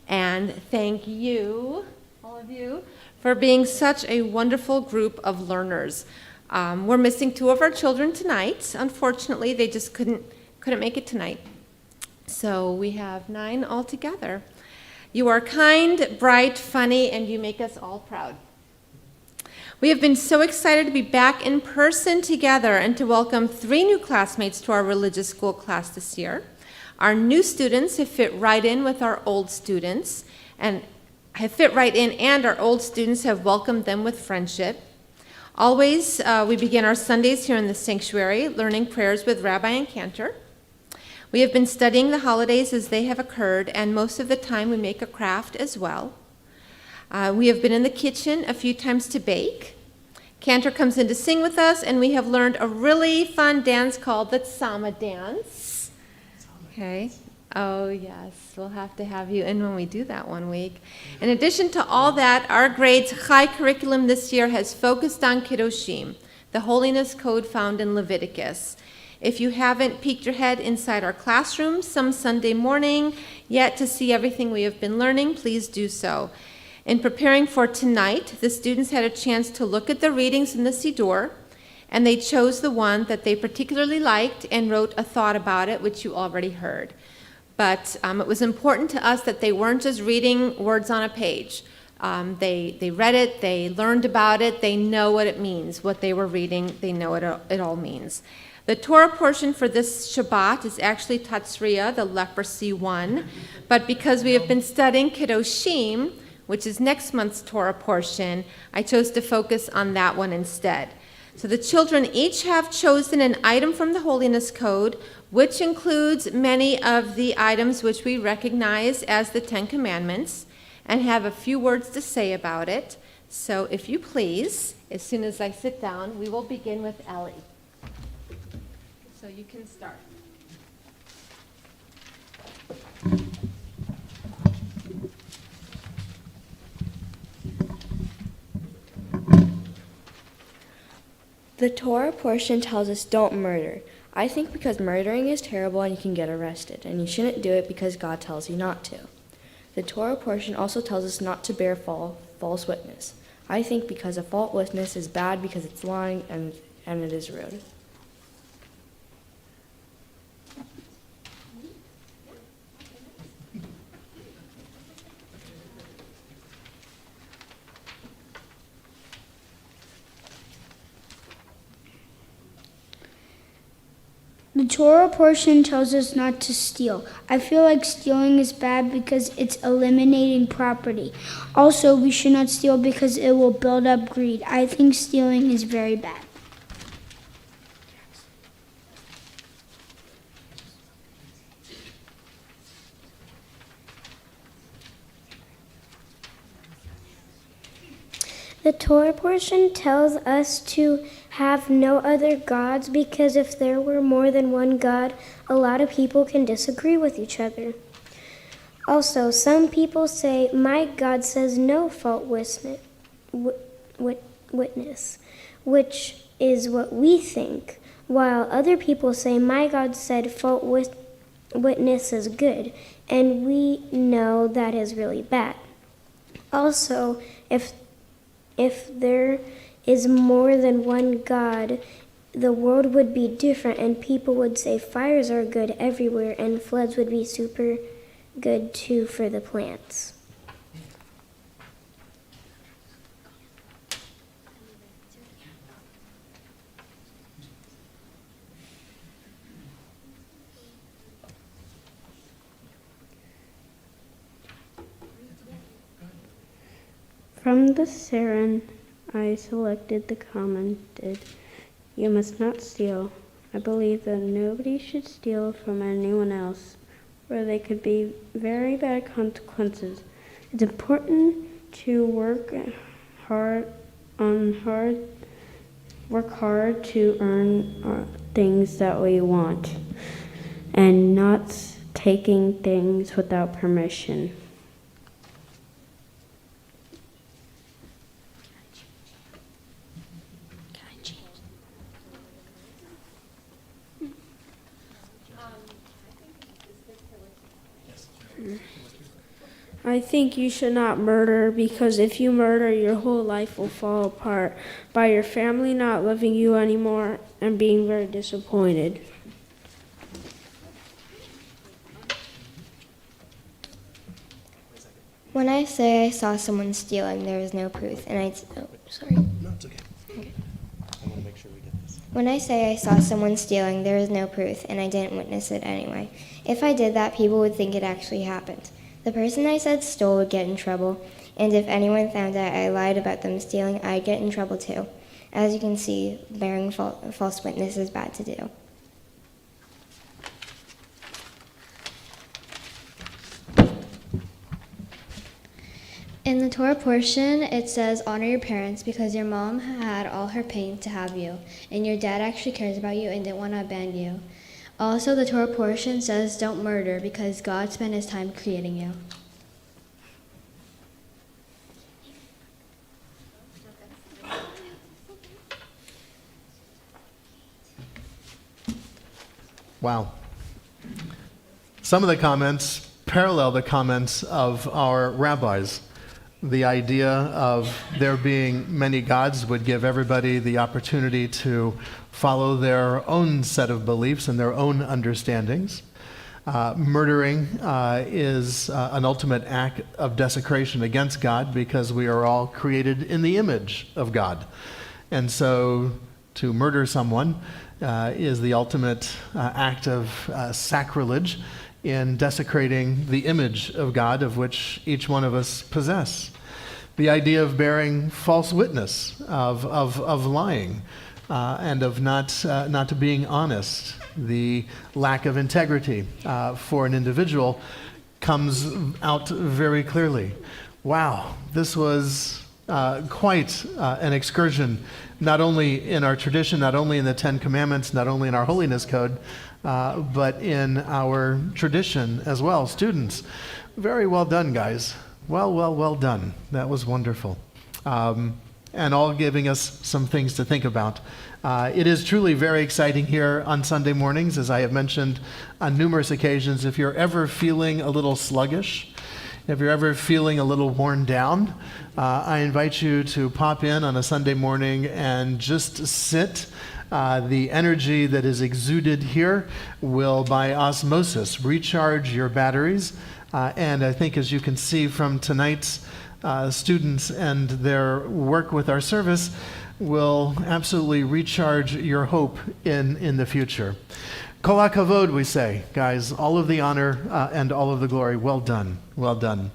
And thank you, all of you, for being such a wonderful group of learners. We're missing 2 of our children tonight. Unfortunately, they just couldn't make it tonight. So we have 9 altogether. You are kind, bright, funny, and you make us all proud. We have been so excited to be back in person together and to welcome 3 new classmates to our religious school class this year. Our new students have fit right in with our old students, and our old students have welcomed them with friendship. Always, we begin our Sundays here in the sanctuary, learning prayers with Rabbi and Cantor. We have been studying the holidays as they have occurred, and most of the time we make a craft as well. We have been in the kitchen a few times to bake. Cantor comes in to sing with us, and we have learned a really fun dance called the Tsama Dance. Okay. Oh, yes, we'll have to have you in when we do that one week. In addition to all that, our grade's high curriculum this year has focused on Kiddushim, the holiness code found in Leviticus. If you haven't peeked your head inside our classroom some Sunday morning yet to see everything we have been learning, please do so. In preparing for tonight, the students had a chance to look at the readings in the Siddur, and they chose the one that they particularly liked and wrote a thought about it, which you already heard. But it was important to us that they weren't just reading words on a page. They read it, they learned about it, they know what it means, what they were reading, they know what it all means. The Torah portion for this Shabbat is actually Tatzriah, the leprosy one, but because we have been studying Kiddushim, which is next month's Torah portion, I chose to focus on that one instead. So the children each have chosen an item from the Holiness Code, which includes many of the items which we recognize as the 10 Commandments, and have a few words to say about it. So if you please, as soon as I sit down, we will begin with Ellie. So you can start. The Torah portion tells us don't murder. I think because murdering is terrible and you can get arrested, and you shouldn't do it because God tells you not to. The Torah portion also tells us not to bear false witness. I think because a false witness is bad because it's lying and it is rude. The Torah portion tells us not to steal. I feel like stealing is bad because it's eliminating property. Also, we should not steal because it will build up greed. I think stealing is very bad. The Torah portion tells us to have no other gods because if there were more than one God, a lot of people can disagree with each other. Also, some people say, my God says no false witness, which is what we think, while other people say, my God said false witness is good, and we know that is really bad. Also, if there is more than one God, the world would be different and people would say fires are good everywhere and floods would be super good too for the plants. From the Saran, I selected the commented, you must not steal. I believe that nobody should steal from anyone else, or there could be very bad consequences. It's important to work hard to earn things that we want, and not taking things without permission. I think you should not murder because if you murder, your whole life will fall apart by your family not loving you anymore and being very disappointed. When I say I saw someone stealing, there is no proof, and sorry. No, it's okay. I want to make sure we get this. When I say I saw someone stealing, there is no proof, and I didn't witness it anyway. If I did that, people would think it actually happened. The person I said stole would get in trouble, and if anyone found out I lied about them stealing, I'd get in trouble too. As you can see, bearing false witness is bad to do. In the Torah portion, it says, honor your parents because your mom had all her pain to have you, and your dad actually cares about you and didn't want to abandon you. Also, the Torah portion says, don't murder because God spent his time creating you. Wow. Some of the comments parallel the comments of our rabbis. The idea of there being many gods would give everybody the opportunity to follow their own set of beliefs and their own understandings. Murdering is an ultimate act of desecration against God because we are all created in the image of God. And so to murder someone is the ultimate act of sacrilege in desecrating the image of God of which each one of us possess. The idea of bearing false witness, of lying, and of not being honest, the lack of integrity for an individual comes out very clearly. Wow, this was quite an excursion, not only in our tradition, not only in the Ten Commandments, not only in our holiness code, but in our tradition as well. Students, very well done, guys. Well done. That was wonderful. And all giving us some things to think about. It is truly very exciting here on Sunday mornings, as I have mentioned on numerous occasions. If you're ever feeling a little sluggish, if you're ever feeling a little worn down, I invite you to pop in on a Sunday morning and just sit. The energy that is exuded here will, by osmosis, recharge your batteries. And I think, as you can see from tonight's students and their work with our service, will absolutely recharge your hope in the future. Kol hakavod, we say, guys. All of the honor and all of the glory. Well done. Well done.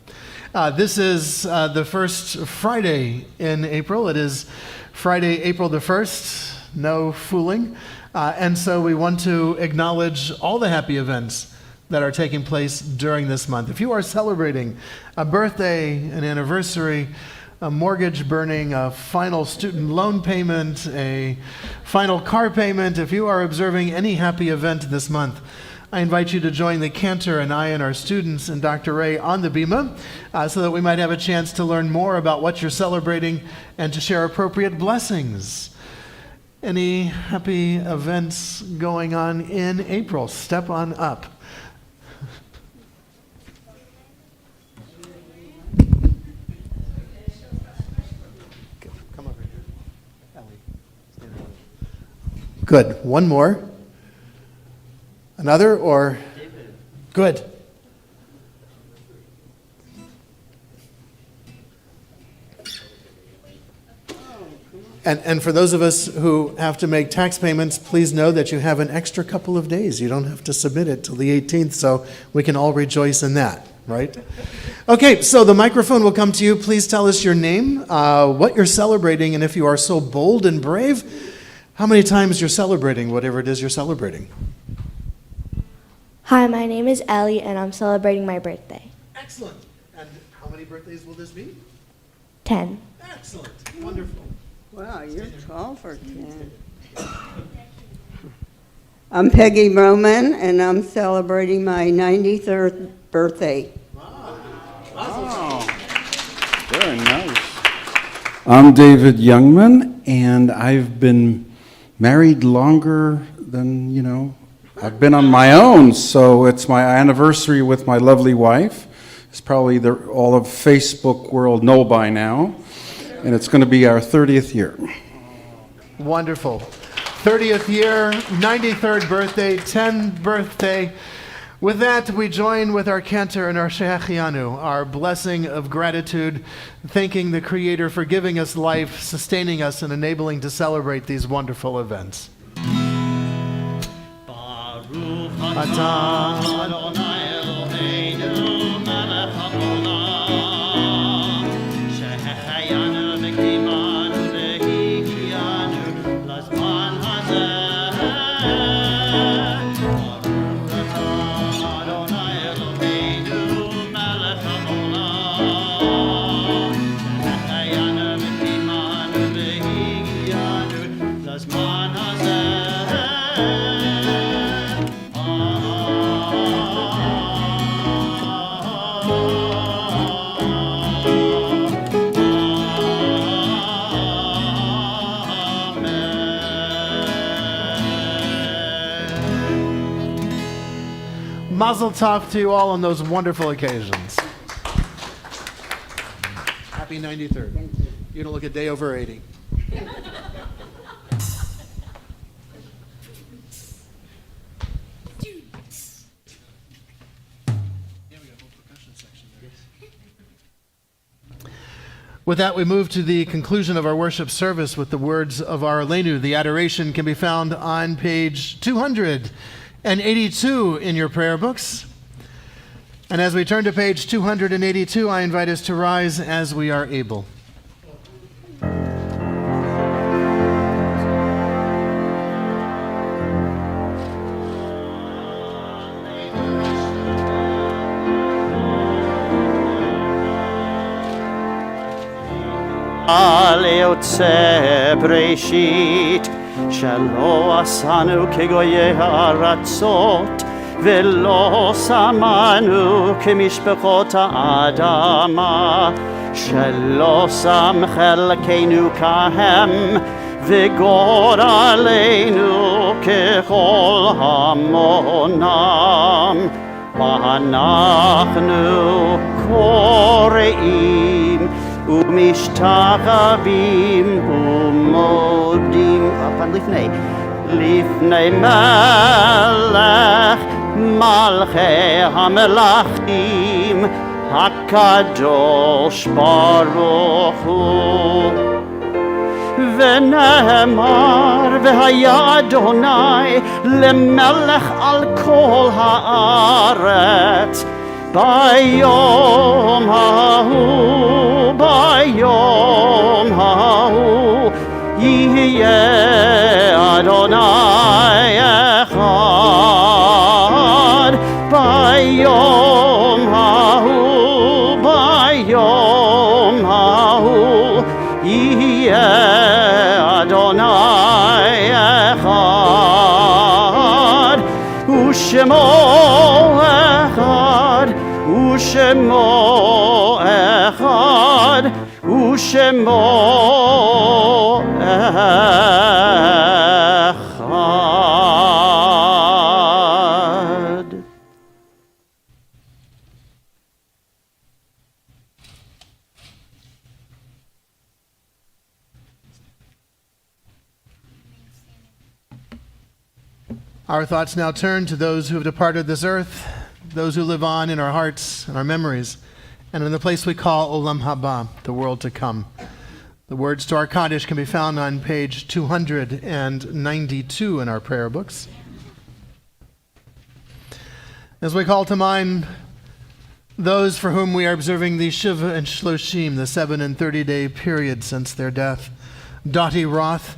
This is the first Friday in April. It is Friday, April the 1st. No fooling. And so we want to acknowledge all the happy events that are taking place during this month. If you are celebrating a birthday, an anniversary, a mortgage burning, a final student loan payment, a final car payment, if you are observing any happy event this month, I invite you to join the Cantor and I and our students and Dr. Ray on the Bima so that we might have a chance to learn more about what you're celebrating and to share appropriate blessings. Any happy events going on in April? Step on up. Good. One more. Another or? David. Good. And for those of us who have to make tax payments, please know that you have an extra couple of days. You don't have to submit it till the 18th, so we can all rejoice in that, right? Okay, so the microphone will come to you. Please tell us your name, what you're celebrating, and if you are so bold and brave, how many times you're celebrating whatever it is you're celebrating. Hi, my name is Ellie, and I'm celebrating my birthday. Excellent. And how many birthdays will this be? 10. Excellent. Wonderful. Wow, you're tall for 10. I'm Peggy Roman, and I'm celebrating my 93rd birthday. Wow. Very nice. I'm David Youngman, and I've been married longer than, I've been on my own, so it's my anniversary with my lovely wife. It's probably all of Facebook world know by now, and it's going to be our 30th year. Wonderful. 30th year, 93rd birthday, 10th birthday. With that, we join with our Cantor and our Shehechianu, our blessing of gratitude, thanking the Creator for giving us life, sustaining us, and enabling to celebrate these wonderful events. Baruch atah Adonai Eloheinu melech haolam, shehecheyanu v'kimanu v'hikianu lazman hazeh. Baruch atah Adonai Eloheinu melech haolam, shehecheyanu v'kimanu v'hikianu lazman hazeh. Mazel tov to you all on those wonderful occasions. Happy 93rd. You're going to look a day over 80. With that, we move to the conclusion of our worship service with the words of our Aleinu. The adoration can be found on page 282 in your prayer books. And as we turn to page 282, I invite us to rise as we are able. על יוצא בראשית, שלא עשנו כגויי הארצות, ולא שמנו כמשפחות האדמה, שלא שם חלקנו כהם, וגורלנו ככל המונם. ואנחנו קוראים ומשתחווים ומודים לפני מלך מלכי המלכים הקדוש ברוך הוא. ונאמר והיה אדוני למלך על כל הארץ ביום ההוא יהיה אדוני אחד ביום ההוא יהיה אדוני אחד ושמו אחד ושמו אחד ושמו אחד. Our thoughts now turn to those who have departed this earth, those who live on in our hearts and our memories, and in the place we call Olam Haba, the world to come. The words to our Kaddish can be found on page 292 in our prayer books. As we call to mind those for whom we are observing the Shiva and Shloshim, the 7 and 30-day period since their death, Dottie Roth,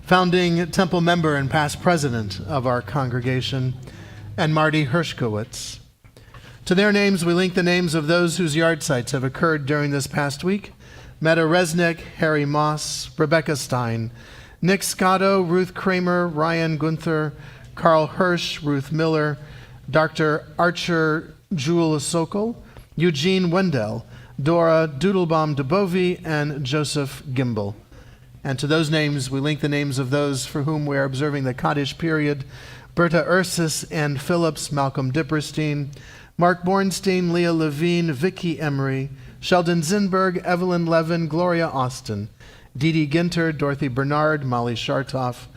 founding temple member and past president of our congregation, and Marty Hershkowitz. To their names, we link the names of those whose yard sites have occurred during this past week: Meta Resnick, Harry Moss, Rebecca Stein, Nick Scotto, Ruth Kramer, Ryan Gunther, Carl Hirsch, Ruth Miller, Dr. Archer Jewel Sokol, Eugene Wendell, Dora Doodlebaum Dubovy, and Joseph Gimbel. And to those names, we link the names of those for whom we are observing the Kaddish period: Berta Ursus, Ann Phillips, Malcolm Dipperstein, Mark Bornstein, Leah Levine, Vicky Emery, Sheldon Zinberg, Evelyn Levin, Gloria Austin, Dee Dee Ginter, Dorothy Bernard, Molly Shartoff,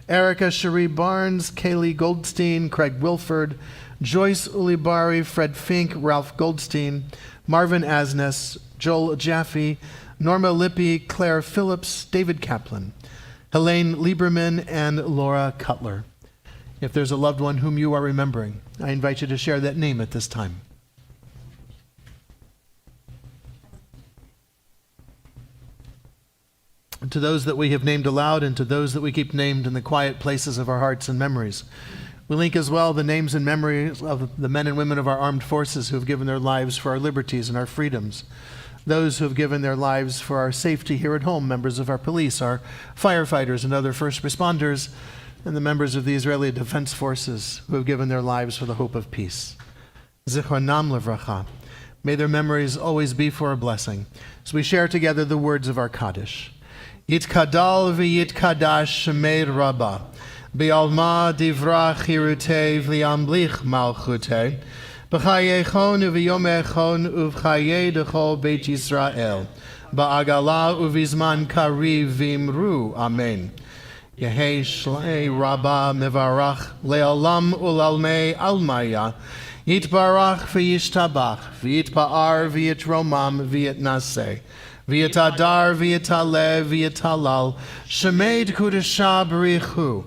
Erica Cherie Barnes, Kaylee Goldstein, Craig Wilford, Joyce Ulibari, Fred Fink, Ralph Goldstein, Marvin Asnes, Joel Jaffe, Norma Lippy, Claire Phillips, David Kaplan, Helene Lieberman, and Laura Cutler. If there's a loved one whom you are remembering, I invite you to share that name at this time. To those that we have named aloud and to those that we keep named in the quiet places of our hearts and memories, we link as well the names and memories of the men and women of our armed forces who have given their lives for our liberties and our freedoms, those who have given their lives for our safety here at home, members of our police, our firefighters and other first responders, and the members of the Israeli Defense Forces who have given their lives for the hope of peace. Zichronam levracha. May their memories always be for a blessing, as we share together the words of our Kaddish. Yitkadal v'yitkadash shemei Rabba, bi'alma divra chirute v'yamlich malchute, b'chayechon uv'yomechon uv'chaye dechol Beit Yisrael, ba'agala uv'izman kariv v'imru. Amen. Yehei shlei Rabba mevarach le'olam ulalmei almaya, yitbarach v'yishtabach, v'yitpa'ar v'yitromam v'yitnaseh, v'yitadar v'yitale v'yitalal, shemed kudesha b'richu,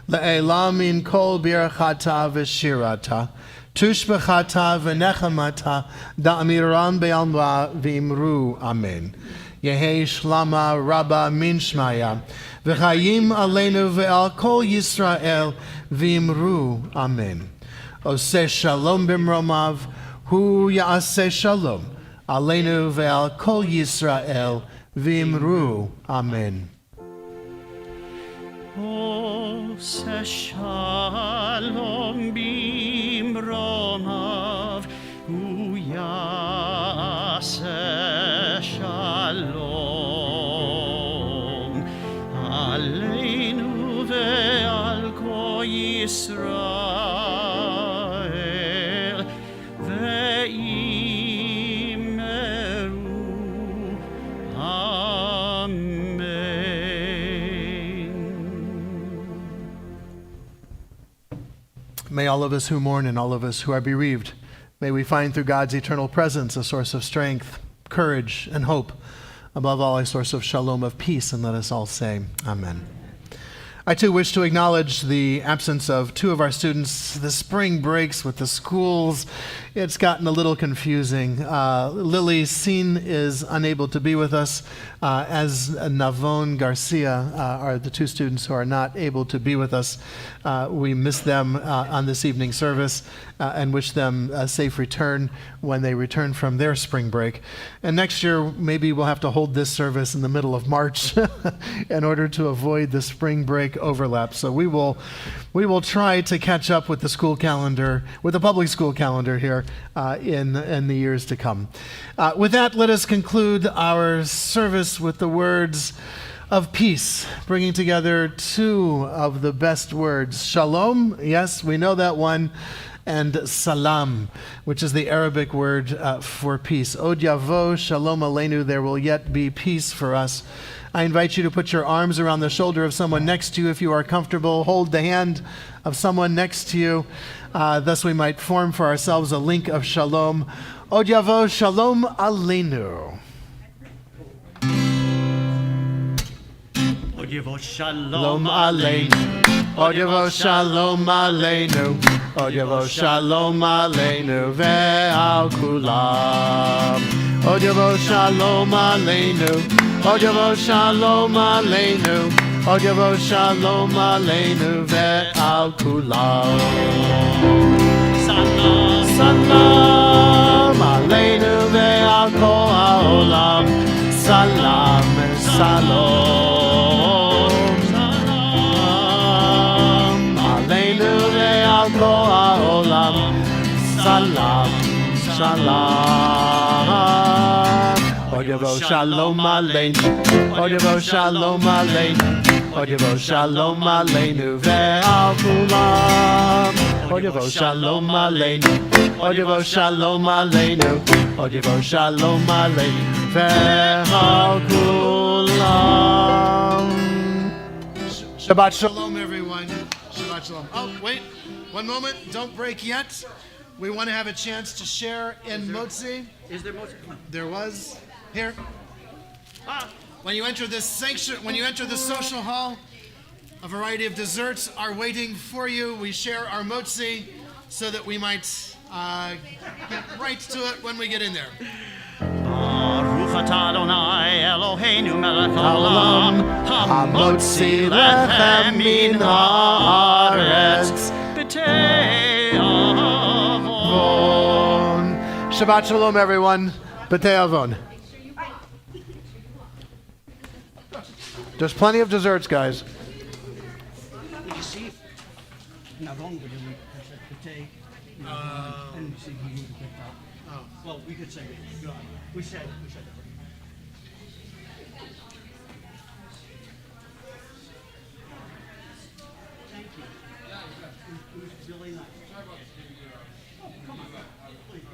le'elam min kol birachata v'shirata, tushbechata v'nechamata, da'amiram be'alma v'imru. Amen. Yehei shlama Rabba min shmaya, v'chayim aleinu ve'al kol Yisrael v'imru. Amen. Oseh shalom b'mromav, hu ya'aseh shalom aleinu ve'al kol Yisrael v'imru. Amen. Oseh shalom b'mromav, hu ya'aseh shalom aleinu ve'al kol Yisrael ve'imru. Amen. May all of us who mourn and all of us who are bereaved, may we find through God's eternal presence a source of strength, courage, and hope, above all, a source of shalom, of peace, and let us all say, Amen. I too wish to acknowledge the absence of two of our students. The spring breaks with the schools. It's gotten a little confusing. Lily Seen is unable to be with us, as Navon Garcia are the two students who are not able to be with us. We miss them on this evening's service and wish them a safe return when they return from their spring break. And next year, maybe we'll have to hold this service in the middle of March in order to avoid the spring break overlap. So we will try to catch up with the school calendar, with the public school calendar here in the years to come. With that, let us conclude our service with the words of peace, bringing together two of the best words. Shalom, yes, we know that one, and salam, which is the Arabic word for peace. Od yavo shalom aleinu, there will yet be peace for us. I invite you to put your arms around the shoulder of someone next to you if you are comfortable. Hold the hand of someone next to you. Thus we might form for ourselves a link of shalom. Od yavo shalom aleinu. Od yavo shalom aleinu. Od yavo shalom aleinu. Od yavo shalom aleinu ve'al kulam. Od yavo shalom aleinu. Od yavo shalom aleinu. Od yavo shalom aleinu ve'al kulam. Salam, Salam aleinu ve'al kol ha'olam. Salam, salom. Salam aleinu ve'al kol ha'olam. Salam, shalom. Od yavo shalom aleinu. Od yavo shalom aleinu. Od yavo shalom aleinu ve'al kulam. Od yavo shalom aleinu. Od yavo shalom aleinu. Od yavo shalom aleinu ve'al kulam. Shabbat shalom, everyone. Shabbat shalom. Oh, wait. One moment. Don't break yet. We want to have a chance to share in motzi. Is there motzi? There was. Here. When you enter this when you enter the social hall, a variety of desserts are waiting for you. We share our motzi so that we might get right to it when we get in there. Baruch atah Adonai Eloheinu melech haolam, Hamotzi lechem min haaretz b'tei avon. Shabbat shalom, everyone. B'tei avon. There's plenty of desserts, guys. You see, Navon could take, and see who would pick up. Oh, well, we could say God. We said. Thank you. It was really nice. Oh, come on, please.